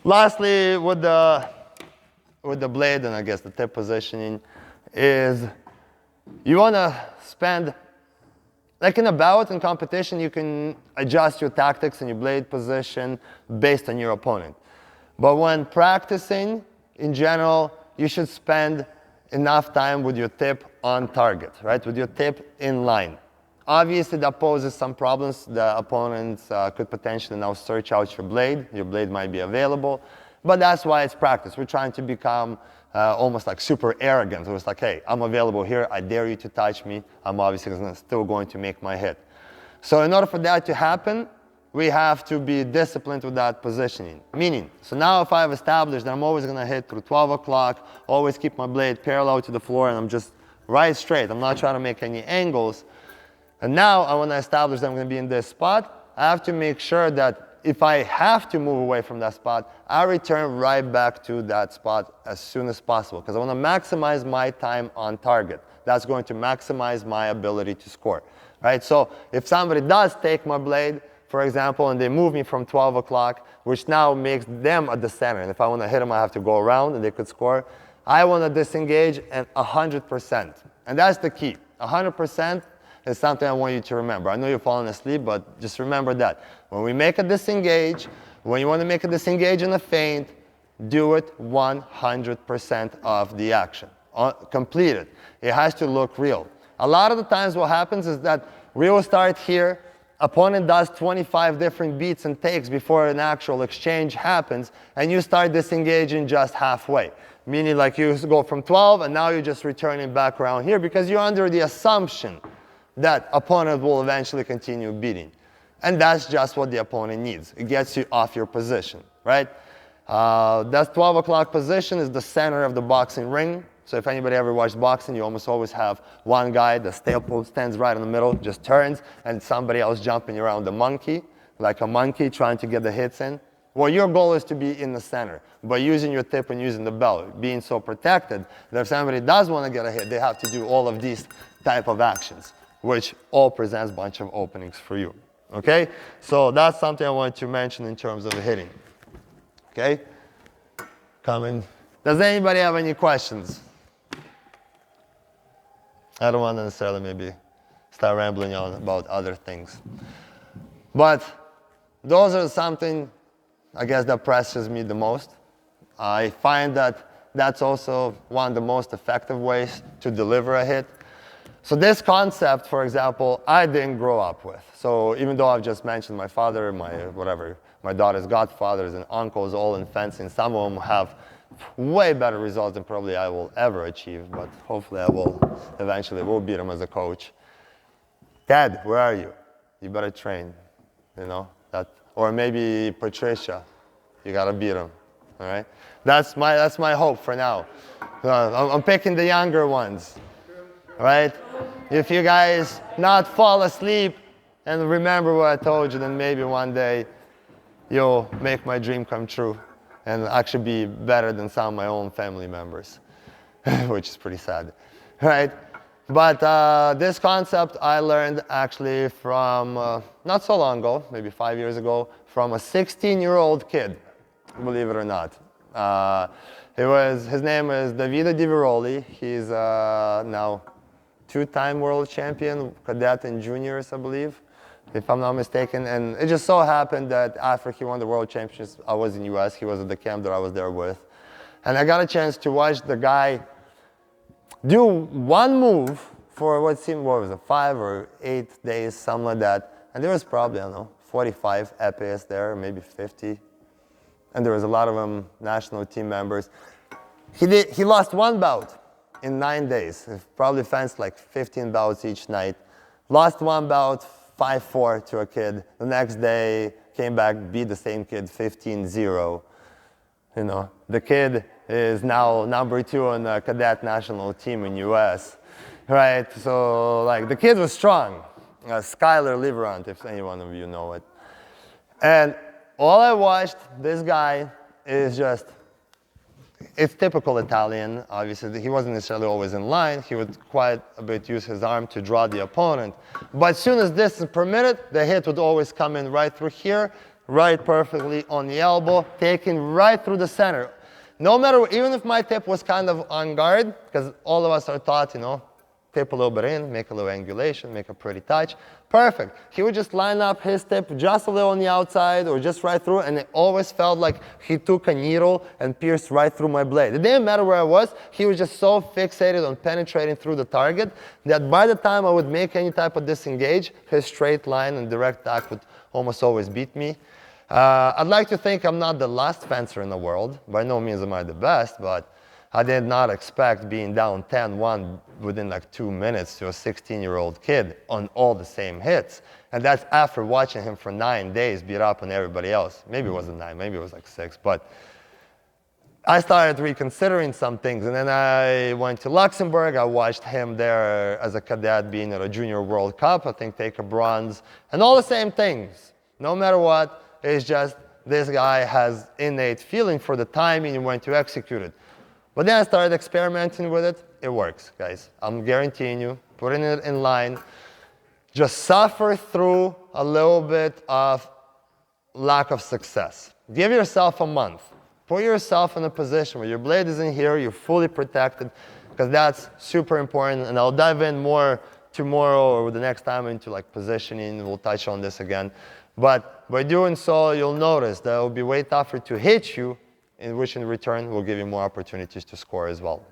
Lastly, with the blade and I guess the tip positioning is you want to spend, like in a bout in competition, you can adjust your tactics and your blade position based on your opponent. But when practicing, in general, you should spend enough time with your tip on target, right? With your tip in line. Obviously, that poses some problems. The opponents could potentially now search out your blade. Your blade might be available. But that's why it's practice. We're trying to become almost like super arrogant. It was like, hey, I'm available here. I dare you to touch me. I'm obviously still going to make my hit. So in order for that to happen, we have to be disciplined with that positioning. Meaning, so now if I've established that I'm always going to hit through 12 o'clock, always keep my blade parallel to the floor, and I'm just right straight. I'm not trying to make any angles. And now I want to establish that I'm going to be in this spot. I have to make sure that if I have to move away from that spot, I return right back to that spot as soon as possible because I want to maximize my time on target. That's going to maximize my ability to score, right? So if somebody does take my blade, for example, and they move me from 12 o'clock, which now makes them at the center, and if I want to hit them, I have to go around and they could score, I want to disengage at 100%. And that's the key. 100% is something I want you to remember. I know you're falling asleep, but just remember that. When we make a disengage, when you want to make a disengage in a feint, do it 100% of the action. Complete it. It has to look real. A lot of the times what happens is that we will start here, opponent does 25 different beats and takes before an actual exchange happens, and you start disengaging just halfway. Meaning like you go from 12 and now you're just returning back around here because you're under the assumption that opponent will eventually continue beating. And that's just what the opponent needs. It gets you off your position, right? That 12 o'clock position is the center of the boxing ring. So if anybody ever watched boxing, you almost always have one guy, the staple stands right in the middle, just turns, and somebody else jumping around the monkey, like a monkey trying to get the hits in. Well, your goal is to be in the center, but using your tip and using the belt, being so protected that if somebody does want to get a hit, they have to do all of these type of actions, which all presents a bunch of openings for you. Okay? So that's something I wanted to mention in terms of hitting. Okay? Coming. Does anybody have any questions? I don't want to necessarily maybe start rambling on about other things. But those are something, I guess, that presses me the most. I find that that's also one of the most effective ways to deliver a hit. So this concept, for example, I didn't grow up with. So even though I've just mentioned my father, my daughter's godfathers and uncles all in fencing, some of them have way better results than probably I will ever achieve, but hopefully I will eventually beat them as a coach. Dad, where are you? You better train, you know, that, or maybe Patricia, you gotta beat him, all right? That's my hope for now. I'm picking the younger ones, right? If you guys not fall asleep and remember what I told you, then maybe one day you'll make my dream come true and actually be better than some of my own family members, which is pretty sad, right? But this concept I learned actually from, not so long ago, maybe 5 years ago, from a 16-year-old kid, believe it or not. His name is Davide DiVeroli. He's now two-time world champion, cadet and juniors, I believe, if I'm not mistaken. And it just so happened that after he won the world championships, I was in the US. He was at the camp that I was there with. And I got a chance to watch the guy do one move for what seemed, what was it, 5 or 8 days, something like that. And there was probably, I don't know, 45 epis there, maybe 50. And there was a lot of them, national team members. He lost one bout in 9 days. He probably fenced like 15 bouts each night. Lost one bout, 5-4 to a kid. The next day, came back, beat the same kid 15-0. You know, the kid is now number 2 on the cadet national team in US, right? So, like, the kid was strong. Skylar Liverant, if any one of you know it. And all I watched, this guy is just, it's typical Italian, obviously. He wasn't necessarily always in line. He would quite a bit use his arm to draw the opponent. But as soon as distance permitted, the hit would always come in right through here, right perfectly on the elbow, taking right through the center. No matter, even if my tip was kind of on guard, because all of us are taught, you know, tip a little bit in, make a little angulation, make a pretty touch. Perfect. He would just line up his tip just a little on the outside or just right through, and it always felt like he took a needle and pierced right through my blade. It didn't matter where I was. He was just so fixated on penetrating through the target that by the time I would make any type of disengage, his straight line and direct attack would almost always beat me. I'd like to think I'm not the last fencer in the world. By no means am I the best, but I did not expect being down 10-1 within like 2 minutes to a 16-year-old kid on all the same hits. And that's after watching him for 9 days beat up on everybody else. Maybe it wasn't 9, maybe it was like 6. But I started reconsidering some things. And then I went to Luxembourg. I watched him there as a cadet being at a Junior World Cup, I think take a bronze. And all the same things. No matter what, it's just this guy has innate feeling for the timing and when to execute it. But then I started experimenting with it. It works, guys. I'm guaranteeing you, putting it in line. Just suffer through a little bit of lack of success. Give yourself a month. Put yourself in a position where your blade is in here, you're fully protected, because that's super important. And I'll dive in more tomorrow or the next time into like positioning. We'll touch on this again. But by doing so, you'll notice that it will be way tougher to hit you, in which in return will give you more opportunities to score as well.